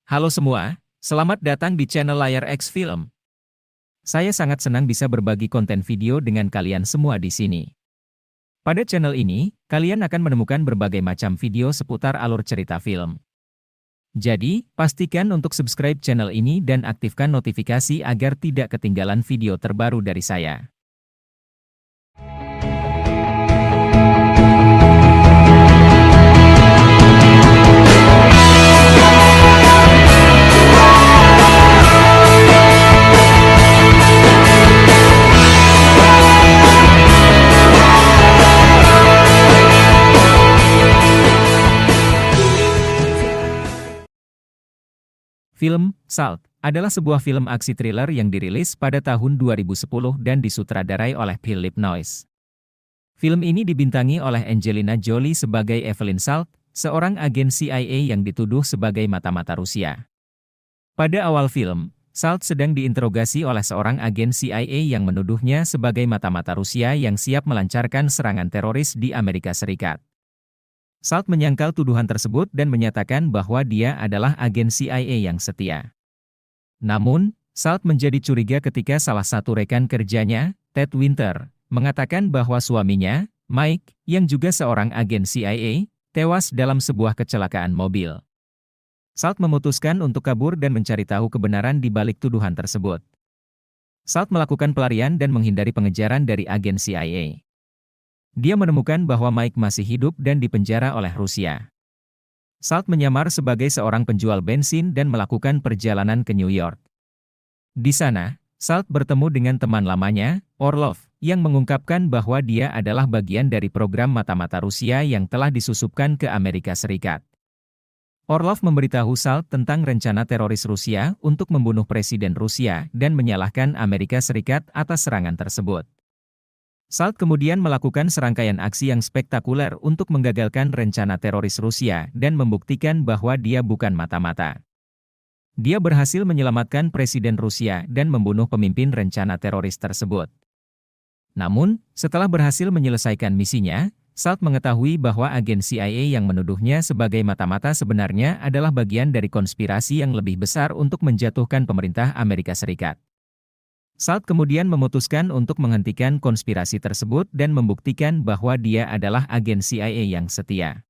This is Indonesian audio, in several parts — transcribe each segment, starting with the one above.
Halo semua, selamat datang di channel Layar X Film. Saya sangat senang bisa berbagi konten video dengan kalian semua di sini. Pada channel ini, kalian akan menemukan berbagai macam video seputar alur cerita film. Jadi, pastikan untuk subscribe channel ini dan aktifkan notifikasi agar tidak ketinggalan video terbaru dari saya. Film Salt adalah sebuah film aksi thriller yang dirilis pada tahun 2010 dan disutradarai oleh Philip Noyce. Film ini dibintangi oleh Angelina Jolie sebagai Evelyn Salt, seorang agen CIA yang dituduh sebagai mata-mata Rusia. Pada awal film, Salt sedang diinterogasi oleh seorang agen CIA yang menuduhnya sebagai mata-mata Rusia yang siap melancarkan serangan teroris di Amerika Serikat. Salt menyangkal tuduhan tersebut dan menyatakan bahwa dia adalah agen CIA yang setia. Namun, Salt menjadi curiga ketika salah satu rekan kerjanya, Ted Winter, mengatakan bahwa suaminya, Mike, yang juga seorang agen CIA, tewas dalam sebuah kecelakaan mobil. Salt memutuskan untuk kabur dan mencari tahu kebenaran di balik tuduhan tersebut. Salt melakukan pelarian dan menghindari pengejaran dari agen CIA. Dia menemukan bahwa Mike masih hidup dan dipenjara oleh Rusia. Salt menyamar sebagai seorang penjual bensin dan melakukan perjalanan ke New York. Di sana, Salt bertemu dengan teman lamanya, Orlov, yang mengungkapkan bahwa dia adalah bagian dari program mata-mata Rusia yang telah disusupkan ke Amerika Serikat. Orlov memberitahu Salt tentang rencana teroris Rusia untuk membunuh Presiden Rusia dan menyalahkan Amerika Serikat atas serangan tersebut. Salt kemudian melakukan serangkaian aksi yang spektakuler untuk menggagalkan rencana teroris Rusia dan membuktikan bahwa dia bukan mata-mata. Dia berhasil menyelamatkan Presiden Rusia dan membunuh pemimpin rencana teroris tersebut. Namun, setelah berhasil menyelesaikan misinya, Salt mengetahui bahwa agen CIA yang menuduhnya sebagai mata-mata sebenarnya adalah bagian dari konspirasi yang lebih besar untuk menjatuhkan pemerintah Amerika Serikat. Salt kemudian memutuskan untuk menghentikan konspirasi tersebut dan membuktikan bahwa dia adalah agen CIA yang setia.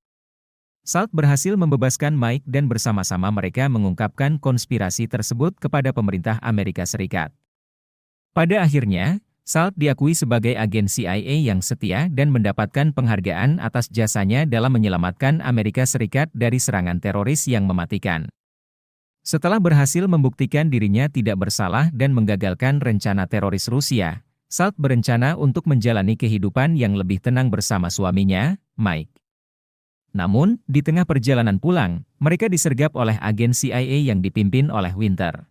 Salt berhasil membebaskan Mike dan bersama-sama mereka mengungkapkan konspirasi tersebut kepada pemerintah Amerika Serikat. Pada akhirnya, Salt diakui sebagai agen CIA yang setia dan mendapatkan penghargaan atas jasanya dalam menyelamatkan Amerika Serikat dari serangan teroris yang mematikan. Setelah berhasil membuktikan dirinya tidak bersalah dan menggagalkan rencana teroris Rusia, Salt berencana untuk menjalani kehidupan yang lebih tenang bersama suaminya, Mike. Namun, di tengah perjalanan pulang, mereka disergap oleh agen CIA yang dipimpin oleh Winter.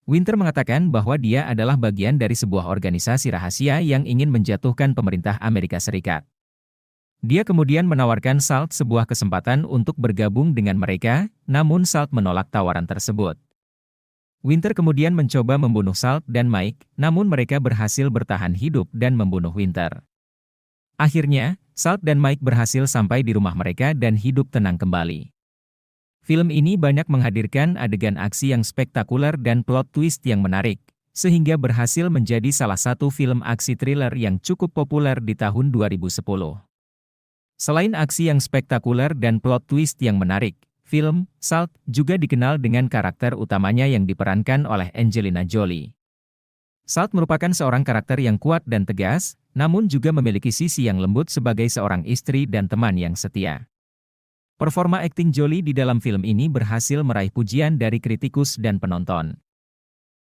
Winter mengatakan bahwa dia adalah bagian dari sebuah organisasi rahasia yang ingin menjatuhkan pemerintah Amerika Serikat. Dia kemudian menawarkan Salt sebuah kesempatan untuk bergabung dengan mereka, namun Salt menolak tawaran tersebut. Winter kemudian mencoba membunuh Salt dan Mike, namun mereka berhasil bertahan hidup dan membunuh Winter. Akhirnya, Salt dan Mike berhasil sampai di rumah mereka dan hidup tenang kembali. Film ini banyak menghadirkan adegan aksi yang spektakuler dan plot twist yang menarik, sehingga berhasil menjadi salah satu film aksi thriller yang cukup populer di tahun 2010. Selain aksi yang spektakuler dan plot twist yang menarik, film Salt juga dikenal dengan karakter utamanya yang diperankan oleh Angelina Jolie. Salt merupakan seorang karakter yang kuat dan tegas, namun juga memiliki sisi yang lembut sebagai seorang istri dan teman yang setia. Performa akting Jolie di dalam film ini berhasil meraih pujian dari kritikus dan penonton.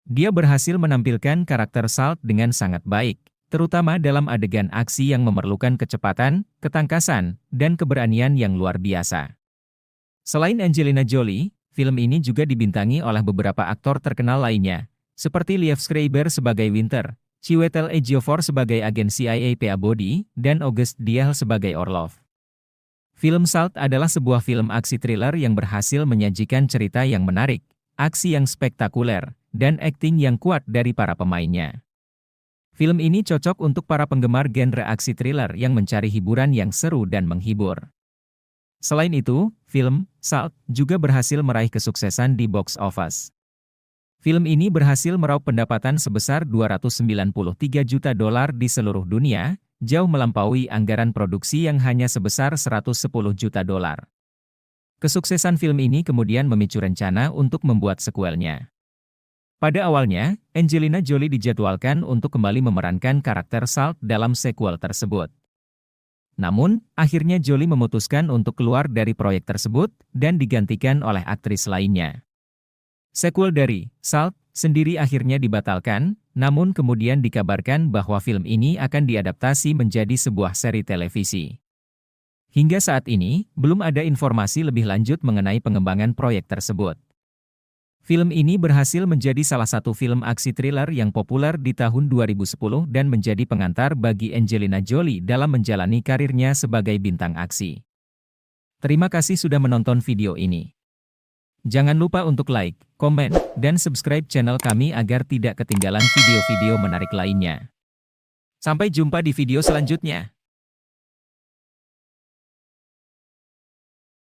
Dia berhasil menampilkan karakter Salt dengan sangat baik, terutama dalam adegan aksi yang memerlukan kecepatan, ketangkasan, dan keberanian yang luar biasa. Selain Angelina Jolie, film ini juga dibintangi oleh beberapa aktor terkenal lainnya, seperti Liev Schreiber sebagai Winter, Chiwetel Ejiofor sebagai agen CIA PA Body, dan August Diel sebagai Orlov. Film Salt adalah sebuah film aksi thriller yang berhasil menyajikan cerita yang menarik, aksi yang spektakuler, dan akting yang kuat dari para pemainnya. Film ini cocok untuk para penggemar genre aksi thriller yang mencari hiburan yang seru dan menghibur. Selain itu, film Salt juga berhasil meraih kesuksesan di box office. Film ini berhasil meraup pendapatan sebesar $293 juta di seluruh dunia, jauh melampaui anggaran produksi yang hanya sebesar $110 juta. Kesuksesan film ini kemudian memicu rencana untuk membuat sequelnya. Pada awalnya, Angelina Jolie dijadwalkan untuk kembali memerankan karakter Salt dalam sequel tersebut. Namun, akhirnya Jolie memutuskan untuk keluar dari proyek tersebut dan digantikan oleh aktris lainnya. Sequel dari Salt sendiri akhirnya dibatalkan, namun kemudian dikabarkan bahwa film ini akan diadaptasi menjadi sebuah seri televisi. Hingga saat ini, belum ada informasi lebih lanjut mengenai pengembangan proyek tersebut. Film ini berhasil menjadi salah satu film aksi thriller yang populer di tahun 2010 dan menjadi pengantar bagi Angelina Jolie dalam menjalani karirnya sebagai bintang aksi. Terima kasih sudah menonton video ini. Jangan lupa untuk like, komen, dan subscribe channel kami agar tidak ketinggalan video-video menarik lainnya. Sampai jumpa di video selanjutnya.